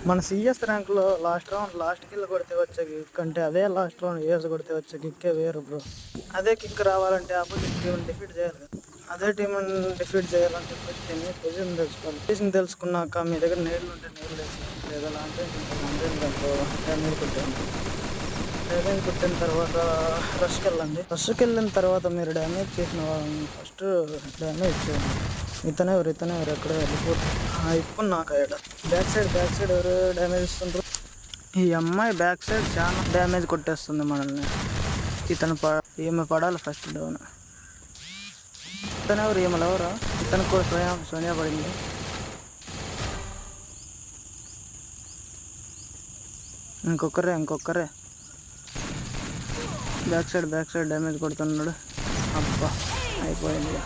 మన CS ర్యాంక్లో last kill కొడితే వచ్చే కిక్ అంటే అదే లాస్ట్ రౌండ్ ఏజ్ కొడితే వచ్చే కిక్కే వేరు బ్రో. అదే కిక్ రావాలంటే ఆపోజిట్ టీం డిఫీట్ చేయాలి కదా. అదే టీంని డిఫీట్ చేయాలని చెప్పేసి దీన్ని పొజిషన్ తెలుసుకోవాలి. పొజిషన్ తెలుసుకున్నాక మీ దగ్గర నేర్లు ఉంటే నేర్లు వేసుకోండి, లేదా లాంగ్ రేంజ్ ఉంటే లాంగ్ రేంజ్ దాంట్లో డ్యామేజ్ కొట్టేయండి. డ్యామేజ్ కొట్టిన తర్వాత రష్కి వెళ్ళండి. రష్కి వెళ్ళిన తర్వాత మీరు డ్యామేజ్ చేసిన వాళ్ళని ఫస్ట్ డ్యామేజ్ చేయండి. ఇతనే ఎవరు ఎక్కడ వెళ్ళిపోతుంది. ఇప్పుడు నాకు అయ్యాడు బ్యాక్ సైడ్ ఎవరు డ్యామేజ్ ఇస్తుంటారు. ఈ అమ్మాయి బ్యాక్ సైడ్ చాలా డ్యామేజ్ కొట్టేస్తుంది మనల్ని. ఈమె పడాలి ఫస్ట్ డౌన్. ఇతనెవరు ఈమెలెవరా? ఇతను కూడా సోనియా పడింది. ఇంకొకరే బ్యాక్ సైడ్ డ్యామేజ్ కొడుతున్నాడు. అబ్బా అయిపోయింది.